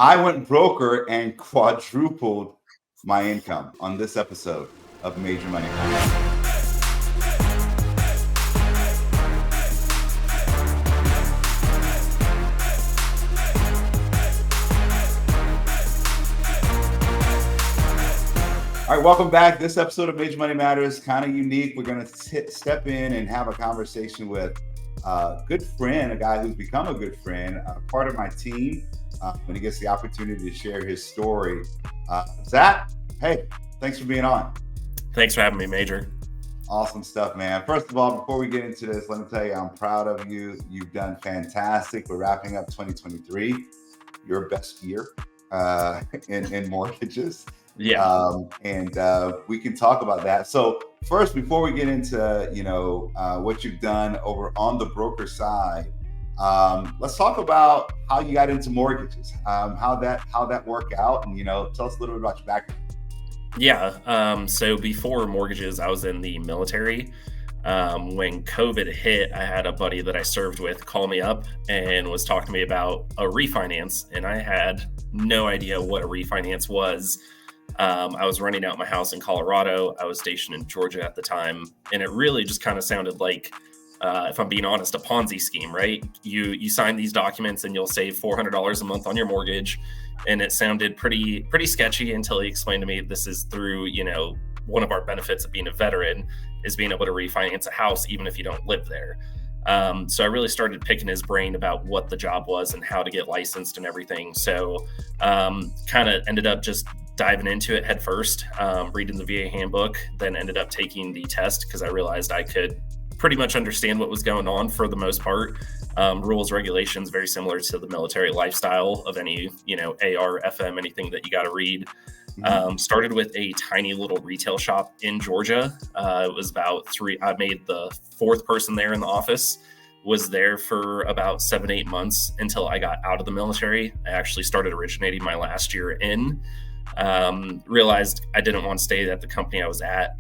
I went broker and quadrupled my income on this episode of Major Money Matters. All right, welcome back. This episode of Major Money Matters, kind of unique. We're going to step in and have a conversation with a good friend, a guy who's become a good friend, part of my team, when he gets the opportunity to share his story. Zack, hey, thanks for being on. Thanks for having me, Major. Awesome stuff, man. First of all, before we get into this, let me tell you, I'm proud of you. You've done fantastic. We're wrapping up 2023, your best year in mortgages. Yeah. We can talk about that. So first, before we get into, what you've done over on the broker side, let's talk about how you got into mortgages, how that worked out, and, tell us a little bit about your background. Yeah. So before mortgages, I was in the military. When COVID hit, I had a buddy that I served with call me up and was talking to me about a refinance. And I had no idea what a refinance was. I was renting out my house in Colorado. I was stationed in Georgia at the time. And it really just kind of sounded like, if I'm being honest, a Ponzi scheme, right? You sign these documents and you'll save $400 a month on your mortgage. And it sounded pretty sketchy until he explained to me this is through, one of our benefits of being a veteran is being able to refinance a house even if you don't live there. So I really started picking his brain about what the job was and how to get licensed and everything. So kind of ended up just diving into it head first, reading the VA handbook, then ended up taking the test because I realized I could pretty much understand what was going on for the most part. Rules, regulations, very similar to the military lifestyle of any, AR, FM, anything that you got to read. Started with a tiny little retail shop in Georgia. It was about I made the fourth person there in the office, was there for about 7-8 months until I got out of the military. I actually started originating my last year in. Realized I didn't want to stay at the company I was at,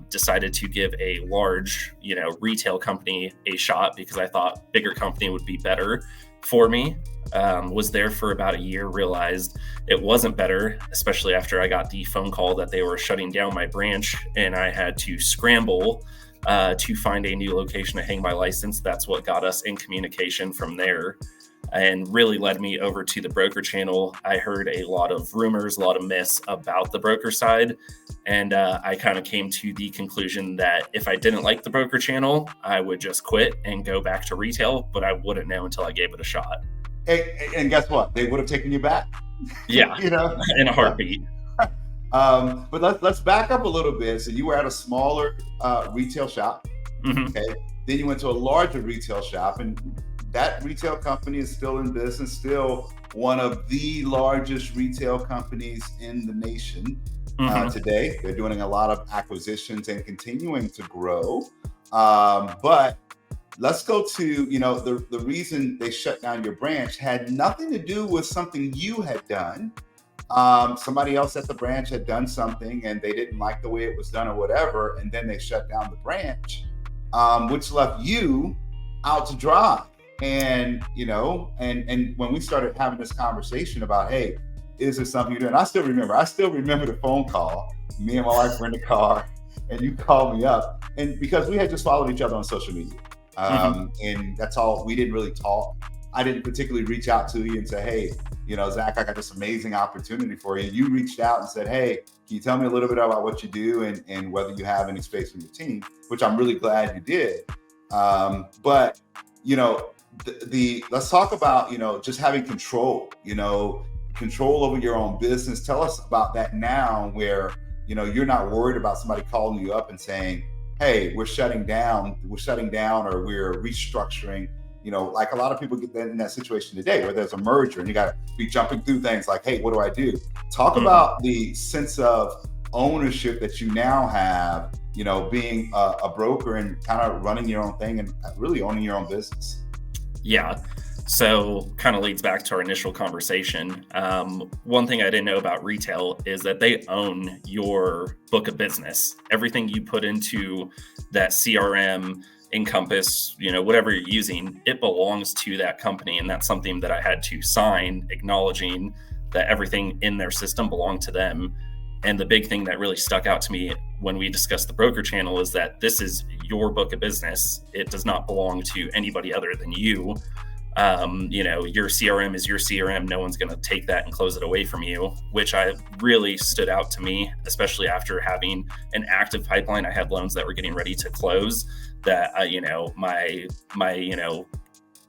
decided to give a large, retail company a shot because I thought bigger company would be better for me. Was there for about a year, realized it wasn't better, especially after I got the phone call that they were shutting down my branch and I had to scramble to find a new location to hang my license. That's what got us in communication from there and really led me over to the broker channel. I heard a lot of rumors, a lot of myths about the broker side. And I kind of came to the conclusion that if I didn't like the broker channel, I would just quit and go back to retail, but I wouldn't know until I gave it a shot. And guess what? They would have taken you back. Yeah, in a heartbeat. But let's back up a little bit. So you were at a smaller retail shop. Mm-hmm. Okay. Then you went to a larger retail shop, and that retail company is still in business, still one of the largest retail companies in the nation today. They're doing a lot of acquisitions and continuing to grow. But let's go to, the reason they shut down your branch had nothing to do with something you had done. Somebody else at the branch had done something and they didn't like the way it was done or whatever. And then they shut down the branch, which left you out to dry. And, and when we started having this conversation about, hey, is there something you're doing? I still remember the phone call. Me and my wife were in the car and you called me up. And because we had just followed each other on social media. And that's all, we didn't really talk. I didn't particularly reach out to you and say, hey, Zack, I got this amazing opportunity for you. You reached out and said, hey, can you tell me a little bit about what you do and whether you have any space in your team, which I'm really glad you did. But let's talk about, just having control, control over your own business. Tell us about that now where, you're not worried about somebody calling you up and saying, hey, we're shutting down or we're restructuring, like a lot of people get in that situation today where there's a merger and you got to be jumping through things like, hey, what do I do? Talk about the sense of ownership that you now have, being a broker and kind of running your own thing and really owning your own business. Yeah. So kind of leads back to our initial conversation. One thing I didn't know about retail is that they own your book of business. Everything you put into that CRM, Encompass, whatever you're using, it belongs to that company. And that's something that I had to sign acknowledging that everything in their system belonged to them. And the big thing that really stuck out to me when we discussed the broker channel is that this is your book of business. It does not belong to anybody other than you. Your CRM is your CRM. No one's going to take that and close it away from you, which I really stood out to me, especially after having an active pipeline. I had loans that were getting ready to close that,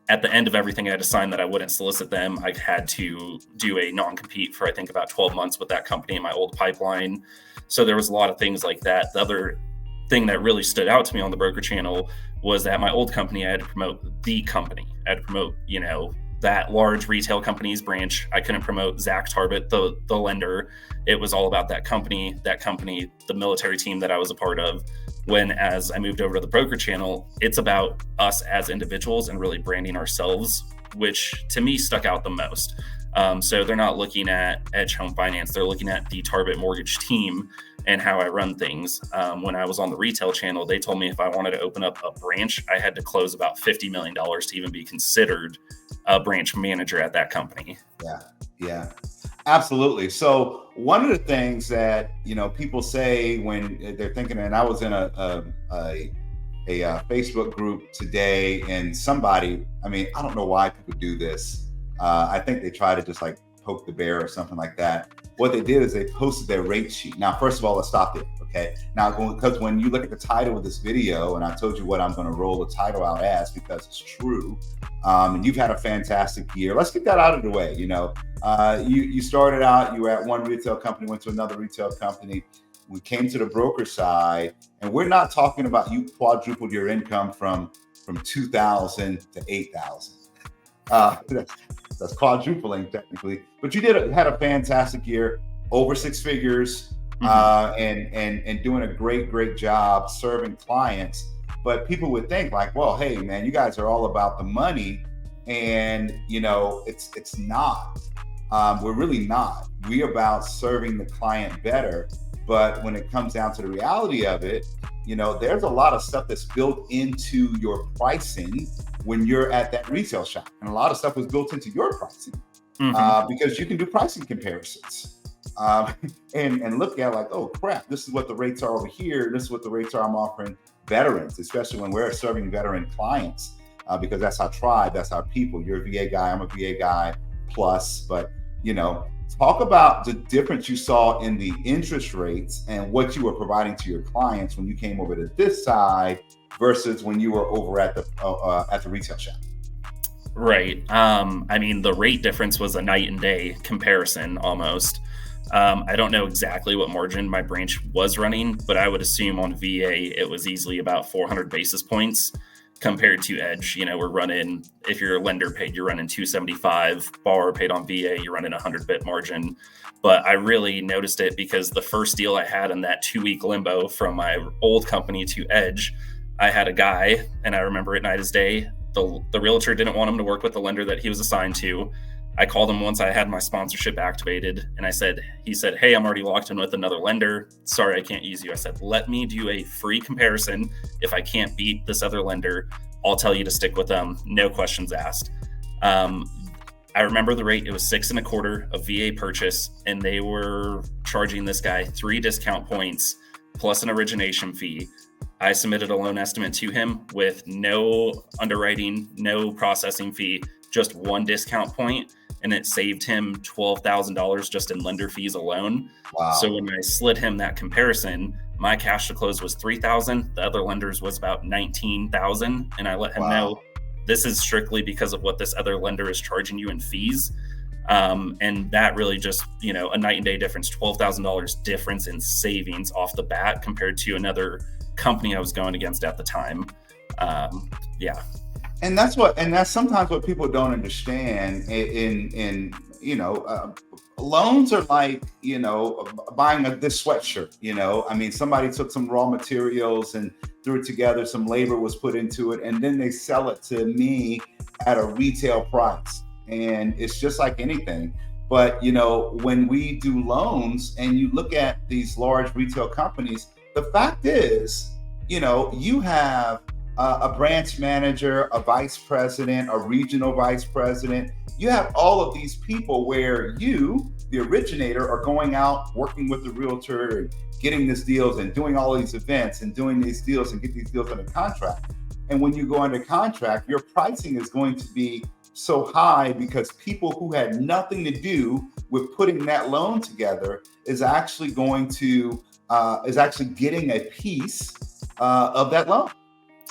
at the end of everything, I had to sign that I wouldn't solicit them. I had to do a non-compete for, I think, about 12 months with that company in my old pipeline. So there was a lot of things like that. The other thing that really stood out to me on the broker channel was that my old company, I had to promote the company. I had to promote, that large retail company's branch. I couldn't promote Zack Tarbet, the lender. It was all about that company, the military team that I was a part of. When as I moved over to the broker channel, it's about us as individuals and really branding ourselves, which to me stuck out the most. So they're not looking at Edge Home Finance. They're looking at the Tarbet Mortgage team and how I run things. When I was on the retail channel, they told me if I wanted to open up a branch, I had to close about $50 million to even be considered a branch manager at that company. Yeah, absolutely. So one of the things that, people say when they're thinking, and I was in a Facebook group today, and somebody, I don't know why people do this. I think they try to just like poke the bear or something like that. What they did is they posted their rate sheet. Now, first of all, let's stop there. Okay. Now, because when you look at the title of this video, and I told you what I'm going to roll the title out as because it's true, and you've had a fantastic year. Let's get that out of the way. You started out, you were at one retail company, went to another retail company. We came to the broker side, and we're not talking about you quadrupled your income from 2,000 to 8,000. That's quadrupling technically, but you had a fantastic year, over six figures, and doing a great job serving clients. But people would think like, well, hey man, you guys are all about the money, and it's not. We're really not. We're about serving the client better. But when it comes down to the reality of it, there's a lot of stuff that's built into your pricing when you're at that retail shop. And a lot of stuff was built into your pricing because you can do pricing comparisons and look at like, oh crap, this is what the rates are over here. This is what the rates are I'm offering veterans, especially when we're serving veteran clients, because that's our tribe, that's our people. You're a VA guy, I'm a VA guy plus, but talk about the difference you saw in the interest rates and what you were providing to your clients when you came over to this side versus when you were over at the retail shop. Right. The rate difference was a night and day comparison almost. I don't know exactly what margin my branch was running, but I would assume on VA it was easily about 400 basis points compared to Edge. We're running, if you're a lender paid, you're running 275, borrower paid on VA, you're running 100 bit margin. But I really noticed it because the first deal I had in that 2-week limbo from my old company to Edge, I had a guy, and I remember it night as day, the realtor didn't want him to work with the lender that he was assigned to. I called him once I had my sponsorship activated, and he said, hey, I'm already locked in with another lender. Sorry, I can't use you. I said, let me do a free comparison. If I can't beat this other lender, I'll tell you to stick with them. No questions asked. I remember the rate, it was 6.25, a VA purchase, and they were charging this guy 3 discount points plus an origination fee. I submitted a loan estimate to him with no underwriting, no processing fee, just 1 discount point, and it saved him $12,000 just in lender fees alone. Wow. So when I slid him that comparison, my cash to close was $3,000. The other lenders was about $19,000, and I let him know this is strictly because of what this other lender is charging you in fees. And that really just, a night and day difference, $12,000 difference in savings off the bat compared to another company I was going against at the time. And that's sometimes what people don't understand loans are like, buying this sweatshirt, somebody took some raw materials and threw it together, some labor was put into it, and then they sell it to me at a retail price. And it's just like anything. But, when we do loans and you look at these large retail companies, the fact is, you have a branch manager, a vice president, a regional vice president. You have all of these people where you, the originator, are going out working with the realtor and getting these deals and doing all these events and doing these deals and get these deals under contract. And when you go under contract, your pricing is going to be so high because people who had nothing to do with putting that loan together is actually getting a piece of that loan.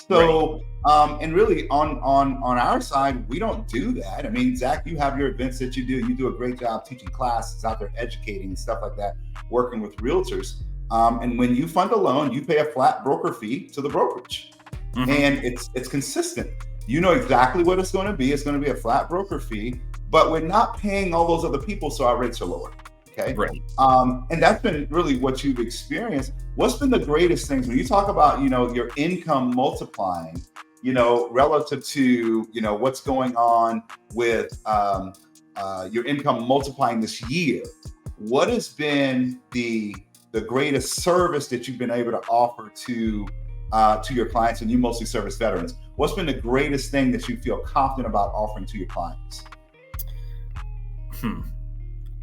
So, and really on our side, we don't do that. I mean, Zach, you have your events that you do. You do a great job teaching classes out there, educating and stuff like that, working with realtors. And when you fund a loan, you pay a flat broker fee to the brokerage, and it's consistent. You know exactly what it's going to be. It's going to be a flat broker fee, but we're not paying all those other people, so our rates are lower. Okay. Right. And that's been really what you've experienced. What's been the greatest things when you talk about, your income multiplying, relative to, what's going on with your income multiplying this year? What has been the greatest service that you've been able to offer to your clients? And you mostly service veterans. What's been the greatest thing that you feel confident about offering to your clients?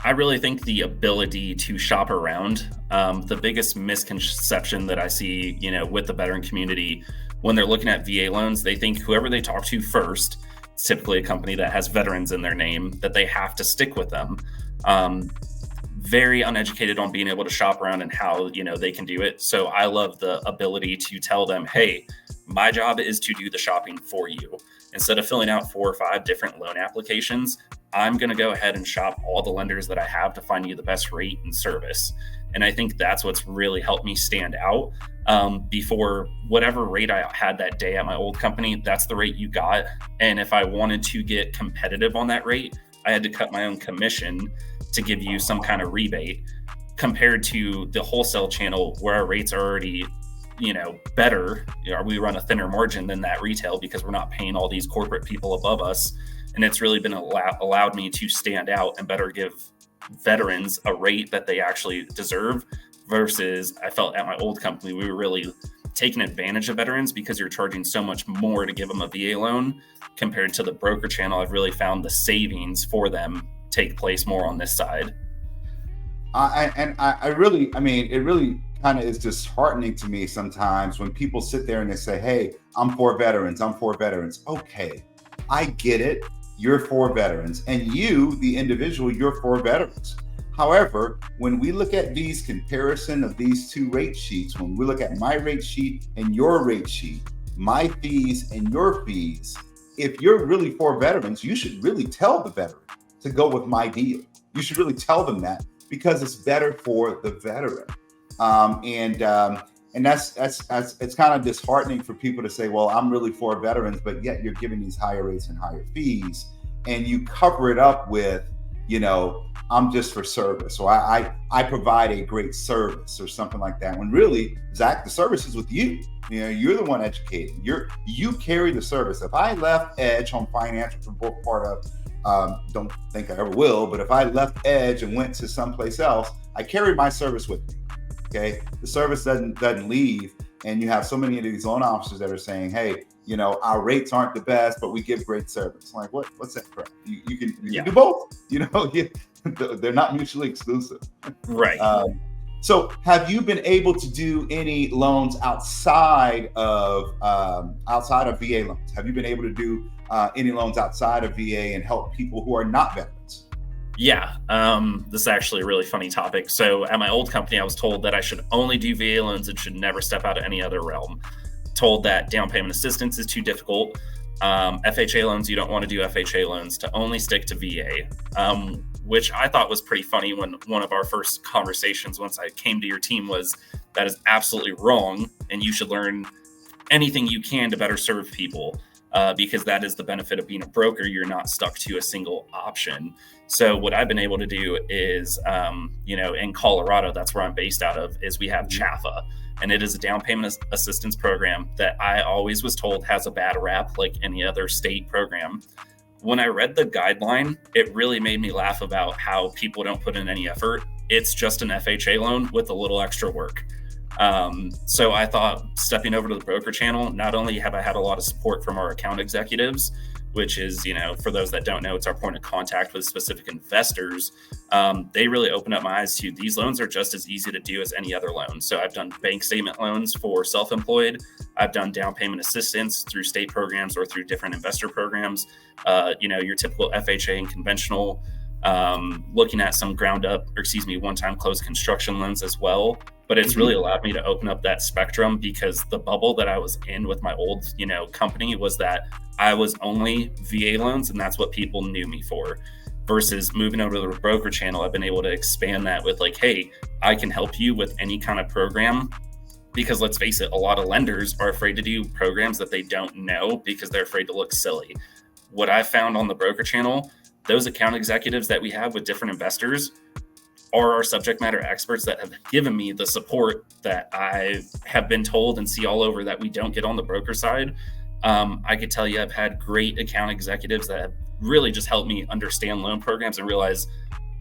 I really think the ability to shop around. The biggest misconception that I see, with the veteran community, when they're looking at VA loans, they think whoever they talk to first, it's typically a company that has veterans in their name, that they have to stick with them. Very uneducated on being able to shop around and how, they can do it. So I love the ability to tell them, hey, my job is to do the shopping for you. Instead of filling out 4 or 5 different loan applications, I'm going to go ahead and shop all the lenders that I have to find you the best rate and service. And I think that's what's really helped me stand out. Before, whatever rate I had that day at my old company, that's the rate you got. And if I wanted to get competitive on that rate, I had to cut my own commission to give you some kind of rebate, compared to the wholesale channel where our rates are already better. We run a thinner margin than that retail because we're not paying all these corporate people above us. And it's really been allowed me to stand out and better give veterans a rate that they actually deserve, versus I felt at my old company, we were really taking advantage of veterans because you're charging so much more to give them a VA loan compared to the broker channel. I've really found the savings for them take place more on this side. It really kind of is disheartening to me sometimes when people sit there and they say, hey, I'm for veterans. Okay, I get it. You're for veterans. And you, the individual, you're for veterans. However, when we look at these comparison of these two rate sheets, when we look at my rate sheet and your rate sheet, my fees and your fees, if you're really for veterans, you should really tell the veteran to go with my deal. You should really tell them that, because it's better for the veteran. And that's it's kind of disheartening for people to say, well, I'm really for veterans, but yet you're giving these higher rates and higher fees, and you cover it up with, I'm just for service, or I provide a great service or something like that. When really, Zach, the service is with you. You're the one educating. You carry the service. If I left Edge Home Finance, which we're both part of, don't think I ever will, but if I left Edge and went to someplace else, I carried my service with me. Okay, the service doesn't leave, and you have so many of these loan officers that are saying, "Hey, our rates aren't the best, but we give great service." Like, what's that crap? You can do both. They're not mutually exclusive. Right. So, have you been able to do any loans outside of VA loans? Have you been able to do any loans outside of VA and help people who are not veterans? Yeah, this is actually a really funny topic. So at my old company, I was told that I should only do VA loans and should never step out of any other realm. Told that down payment assistance is too difficult. FHA loans, you don't want to do FHA loans, to only stick to VA, which I thought was pretty funny when one of our first conversations once I came to your team was, that is absolutely wrong, and you should learn anything you can to better serve people. Because that is the benefit of being a broker. You're not stuck to a single option. So what I've been able to do is, in Colorado, that's where I'm based out of, is we have CHAFA, and it is a down payment assistance program that I always was told has a bad rap like any other state program. When I read the guideline, it really made me laugh about how people don't put in any effort. It's just an FHA loan with a little extra work. So I thought stepping over to the broker channel, not only have I had a lot of support from our account executives, which is, for those that don't know, it's our point of contact with specific investors. They really opened up my eyes to these loans are just as easy to do as any other loan. So I've done bank statement loans for self-employed. I've done down payment assistance through state programs or through different investor programs. Your typical FHA and conventional, looking at some one-time close construction loans as well. But it's really allowed me to open up that spectrum, because the bubble that I was in with my old, company was that I was only VA loans, and that's what people knew me for. Versus moving over to the broker channel, I've been able to expand that with hey, I can help you with any kind of program. Because let's face it, a lot of lenders are afraid to do programs that they don't know because they're afraid to look silly. What I found on the broker channel, those account executives that we have with different investors are our subject matter experts that have given me the support that I have been told and see all over that we don't get on the broker side. I could tell you I've had great account executives that have really just helped me understand loan programs and realize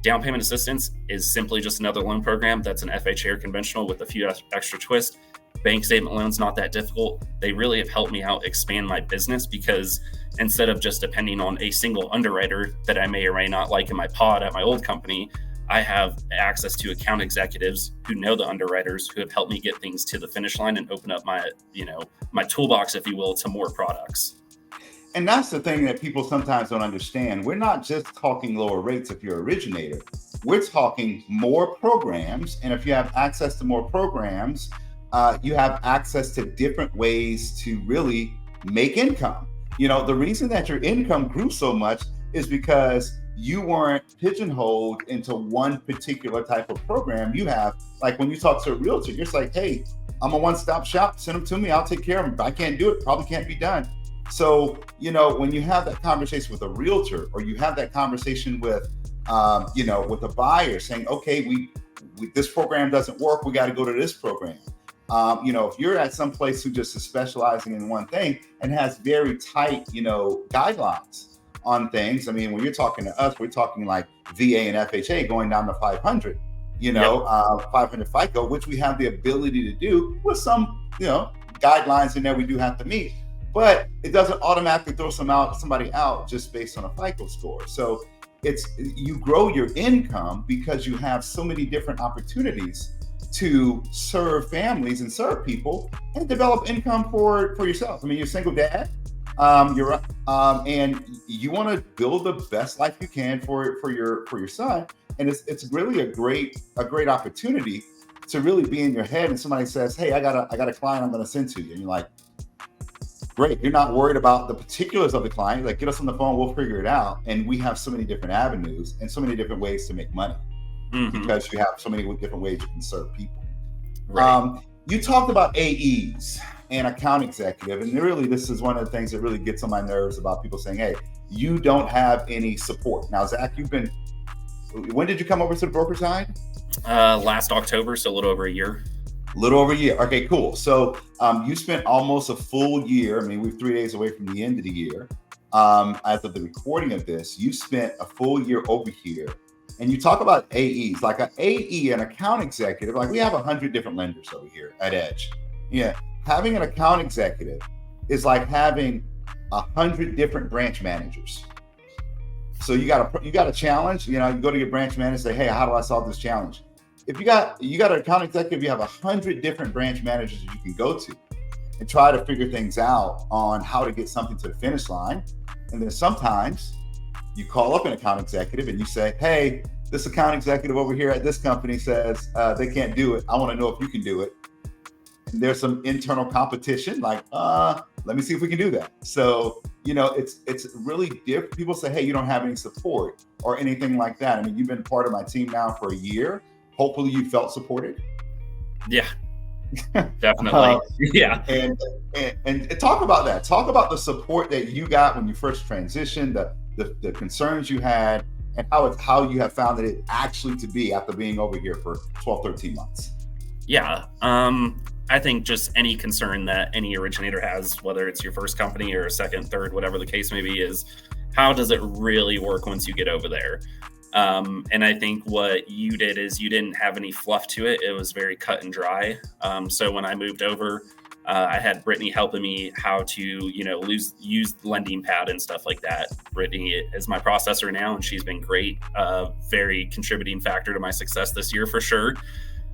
down payment assistance is simply just another loan program that's an FHA or conventional with a few extra twists. Bank statement loans, not that difficult. They really have helped me out expand my business, because instead of just depending on a single underwriter that I may or may not like in my pod at my old company, I have access to account executives who know the underwriters, who have helped me get things to the finish line and open up my, my toolbox, if you will, to more products. And that's the thing that people sometimes don't understand. We're not just talking lower rates if you're an originator. We're talking more programs. And if you have access to more programs, you have access to different ways to really make income. The reason that your income grew so much is because you weren't pigeonholed into one particular type of program. You have, like when you talk to a realtor, you're just like, hey, I'm a one-stop shop. Send them to me. I'll take care of them. If I can't do it, probably can't be done. So, when you have that conversation with a realtor, or you have that conversation with, with a buyer saying, okay, we this program doesn't work, we got to go to this program. If you're at some place who just is specializing in one thing and has very tight, guidelines on things. I mean, when you're talking to us, we're talking like VA and FHA going down to 500, 500 FICO, which we have the ability to do with some, guidelines in there we do have to meet. But it doesn't automatically throw somebody out just based on a FICO score. So you grow your income because you have so many different opportunities to serve families and serve people and develop income for yourself. I mean, you're a single dad, and you want to build the best life you can for your son. And it's really a great opportunity to really be in your head. And somebody says, hey, I got a client I'm going to send to you. And you're like, great. You're not worried about the particulars of the client. Like, get us on the phone, we'll figure it out. And we have so many different avenues and so many different ways to make money, because you have so many different ways you can serve people. Right. You talked about AEs and account executive. And really, this is one of the things that really gets on my nerves about people saying, hey, you don't have any support. Now, Zach, when did you come over to the broker side? Last October, so a little over a year. Okay, cool. So you spent almost a full year. I mean, we're 3 days away from the end of the year. As of the recording of this, you spent a full year over here. And you talk about AEs, like an AE, an account executive, like we have 100 different lenders over here at Edge. Yeah. Having an account executive is like having 100 different branch managers. So you got a challenge, you go to your branch manager and say, hey, how do I solve this challenge? If you got an account executive, you have 100 different branch managers that you can go to and try to figure things out on how to get something to the finish line. And then sometimes you call up an account executive and you say, hey, this account executive over here at this company says they can't do it. I want to know if you can do it. And there's some internal competition, like, let me see if we can do that. So, it's really different. People say, hey, you don't have any support or anything like that. I mean, you've been part of my team now for a year. Hopefully you felt supported. Yeah, definitely. Yeah. And talk about that. Talk about the support that you got when you first transitioned, the concerns you had, and how you have found it actually to be after being over here for 12, 13 months. Yeah. I think just any concern that any originator has, whether it's your first company or a second, third, whatever the case may be, is how does it really work once you get over there? And I think what you did is you didn't have any fluff to it. It was very cut and dry. So when I moved over, I had Brittany helping me how to, use lending pad and stuff like that. Brittany is my processor now, and she's been great. Very contributing factor to my success this year for sure.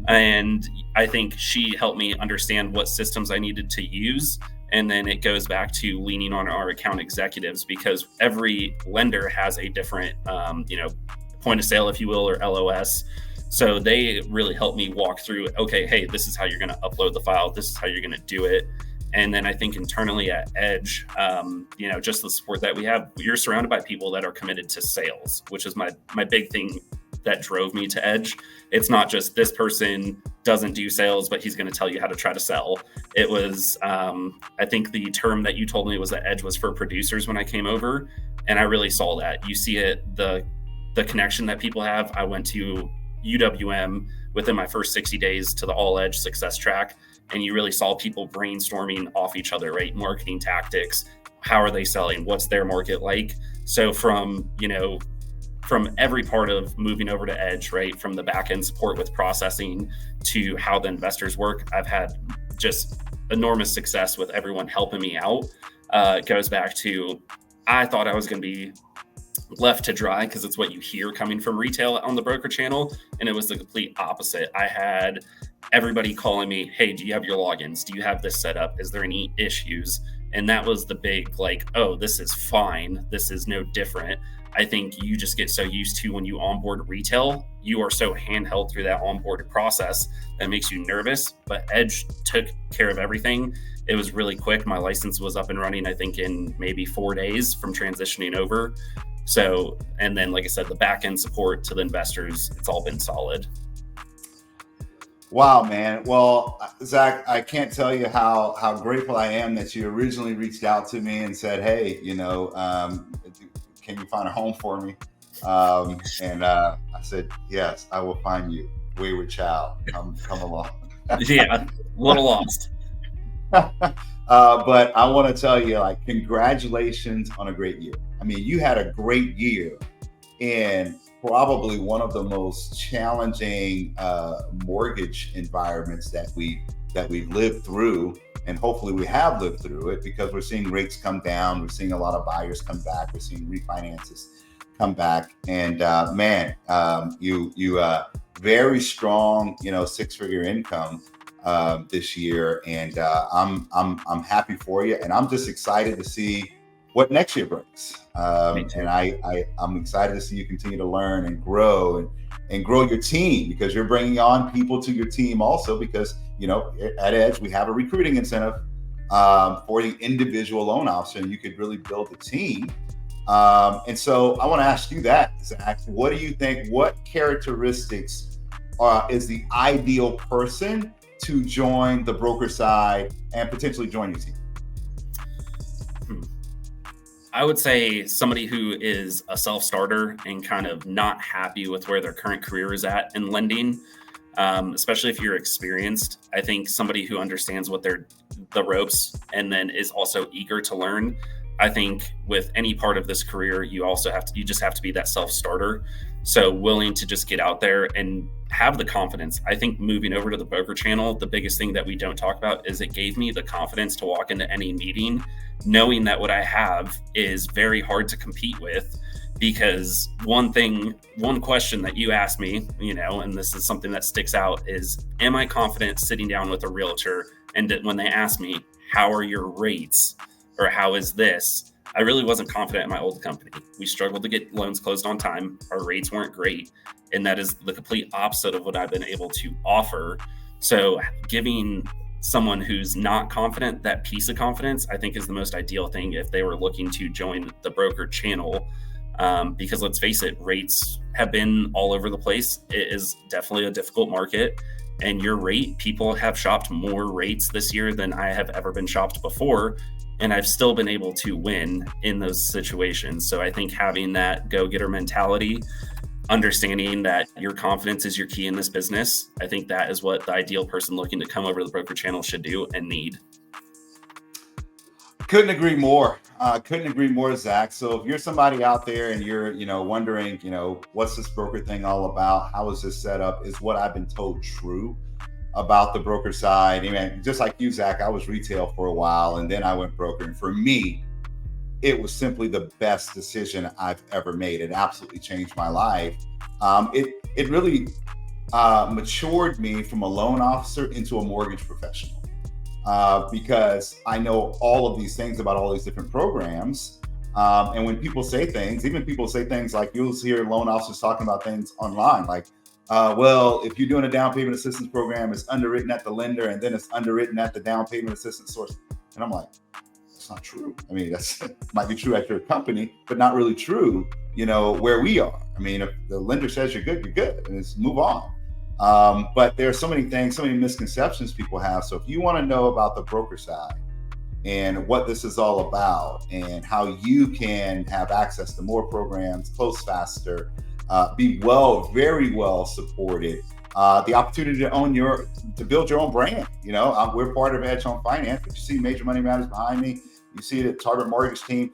And I think she helped me understand what systems I needed to use. And then it goes back to leaning on our account executives, because every lender has a different, point of sale, if you will, or LOS. So they really helped me walk through, okay, hey, this is how you're going to upload the file. This is how you're going to do it. And then I think internally at Edge, just the support that we have, you're surrounded by people that are committed to sales, which is my big thing that drove me to Edge. It's not just this person doesn't do sales, but he's going to tell you how to try to sell. It was, I think the term that you told me was that Edge was for producers when I came over. And I really saw that. You see it, the connection that people have. I went to UWM within my first 60 days to the All Edge success track. And you really saw people brainstorming off each other, right? Marketing tactics. How are they selling? What's their market like? So from every part of moving over to Edge, right? From the back end support with processing to how the investors work, I've had just enormous success with everyone helping me out. It goes back to, I thought I was going to be left to dry because it's what you hear coming from retail on the broker channel. And it was the complete opposite. I had everybody calling me, hey, do you have your logins? Do you have this set up? Is there any issues? And that was the big, like, oh, this is fine. This is no different. I think you just get so used to when you onboard retail, you are so handheld through that onboarded process that makes you nervous. But Edge took care of everything. It was really quick. My license was up and running, I think, in maybe 4 days from transitioning over. So, and then, like I said, the back end support to the investors, it's all been solid. Wow, man. Well, Zack, I can't tell you how grateful I am that you originally reached out to me and said, hey, can you find a home for me? And I said, yes, I will find you. Wayward child, come along. Yeah, a little lost. But I want to tell you, like, congratulations on a great year. I mean, you had a great year in probably one of the most challenging mortgage environments that we've lived through, and hopefully we have lived through it, because we're seeing rates come down, we're seeing a lot of buyers come back, we're seeing refinances come back, and you very strong, 6-figure income this year, and I'm happy for you, and I'm just excited to see what next year brings. And I'm excited to see you continue to learn and grow and grow your team, because you're bringing on people to your team also, because, at Edge, we have a recruiting incentive for the individual loan officer, and you could really build a team. And so I want to ask you that, Zack, what do you think, what characteristics is the ideal person to join the broker side and potentially join your team? I would say somebody who is a self-starter and kind of not happy with where their current career is at in lending, especially if you're experienced. I think somebody who understands what the ropes and then is also eager to learn. I think with any part of this career, you just have to be that self-starter. So willing to just get out there and have the confidence. I think moving over to the broker channel, the biggest thing that we don't talk about is it gave me the confidence to walk into any meeting, knowing that what I have is very hard to compete with. Because one question that you asked me, and this is something that sticks out, is, am I confident sitting down with a realtor? And when they ask me, how are your rates? Or how is this? I really wasn't confident in my old company. We struggled to get loans closed on time. Our rates weren't great. And that is the complete opposite of what I've been able to offer. So giving someone who's not confident that piece of confidence, I think, is the most ideal thing if they were looking to join the broker channel. Because let's face it, rates have been all over the place. It is definitely a difficult market. And your rate, people have shopped more rates this year than I have ever been shopped before. And I've still been able to win in those situations. So I think having that go-getter mentality, understanding that your confidence is your key in this business, I think that is what the ideal person looking to come over to the broker channel should do and need. Couldn't agree more. Couldn't agree more, Zach. So if you're somebody out there and you're, wondering, what's this broker thing all about? How is this set up? Is what I've been told true about the broker side? I mean, just like you, Zach, I was retail for a while and then I went broker. And for me, it was simply the best decision I've ever made. It absolutely changed my life. It really matured me from a loan officer into a mortgage professional. Because I know all of these things about all these different programs. And when people say things, even people say things like, you'll hear loan officers talking about things online, like, well, if you're doing a down payment assistance program, it's underwritten at the lender and then it's underwritten at the down payment assistance source. And I'm like, that's not true. I mean, that's might be true at your company, but not really true, where we are. I mean, if the lender says you're good, and it's move on. But there are so many things, so many misconceptions people have. So if you want to know about the broker side and what this is all about and how you can have access to more programs, close faster, be very well supported, the opportunity to build your own brand. We're part of Edge Home Finance, but you see Major Money Matters behind me. You see the Tarbet Mortgage team,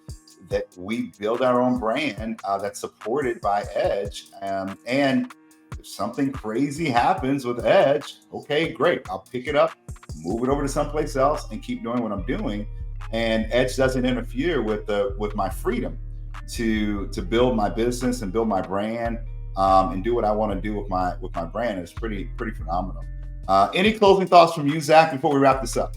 that we build our own brand that's supported by Edge. And if something crazy happens with Edge, okay, great. I'll pick it up, move it over to someplace else, and keep doing what I'm doing. And Edge doesn't interfere with my freedom to build my business and build my brand, and do what I want to do with my brand. It's pretty phenomenal. Any closing thoughts from you, Zach, before we wrap this up?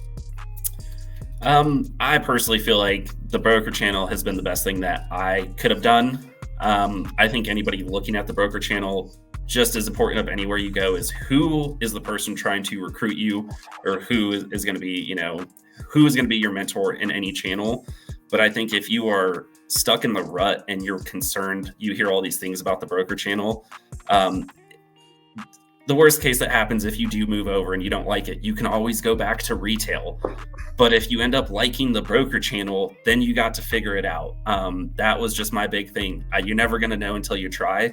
I personally feel like the broker channel has been the best thing that I could have done. I think anybody looking at the broker channel, just as important of anywhere you go, is who is the person trying to recruit you, or who is going to be, who is going to be your mentor in any channel. But I think if you are stuck in the rut and you're concerned, you hear all these things about the broker channel. The worst case that happens, if you do move over and you don't like it, you can always go back to retail. But if you end up liking the broker channel, then you got to figure it out. That was just my big thing. You're never going to know until you try.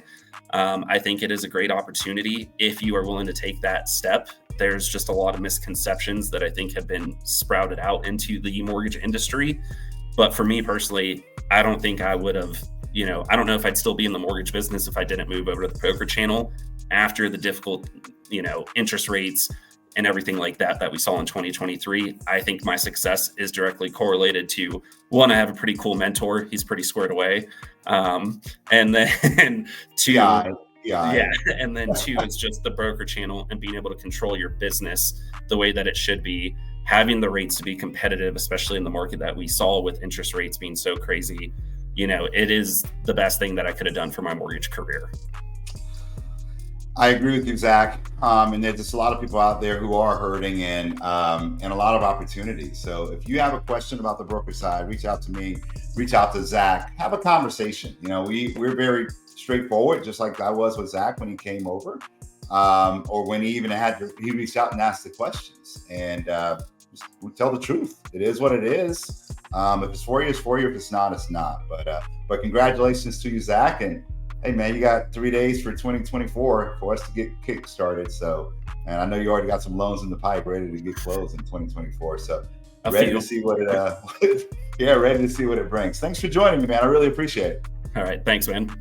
I think it is a great opportunity if you are willing to take that step. There's just a lot of misconceptions that I think have been sprouted out into the mortgage industry. But for me personally, I don't think I would have, I don't know if I'd still be in the mortgage business if I didn't move over to the broker channel after the difficult, interest rates and everything like that we saw in 2023. I think my success is directly correlated to, one, I have a pretty cool mentor. He's pretty squared away. And then two, and then two is just the broker channel and being able to control your business the way that it should be, having the rates to be competitive, especially in the market that we saw with interest rates being so crazy. It is the best thing that I could have done for my mortgage career. I agree with you, Zach. And there's just a lot of people out there who are hurting and a lot of opportunities. So if you have a question about the broker side, reach out to me, reach out to Zach, have a conversation. We're very straightforward, just like I was with Zach when he came over, or when he even he reached out and asked the questions, and we tell the truth. It is what it is. If it's for you, it's for you. If it's not, it's not. But congratulations to you, Zach. And hey, man, you got 3 days for 2024 for us to get kick started. So, and I know you already got some loans in the pipe ready to get closed in 2024. So ready to see what it, ready to see what it brings. Thanks for joining me, man. I really appreciate it. All right. Thanks, man.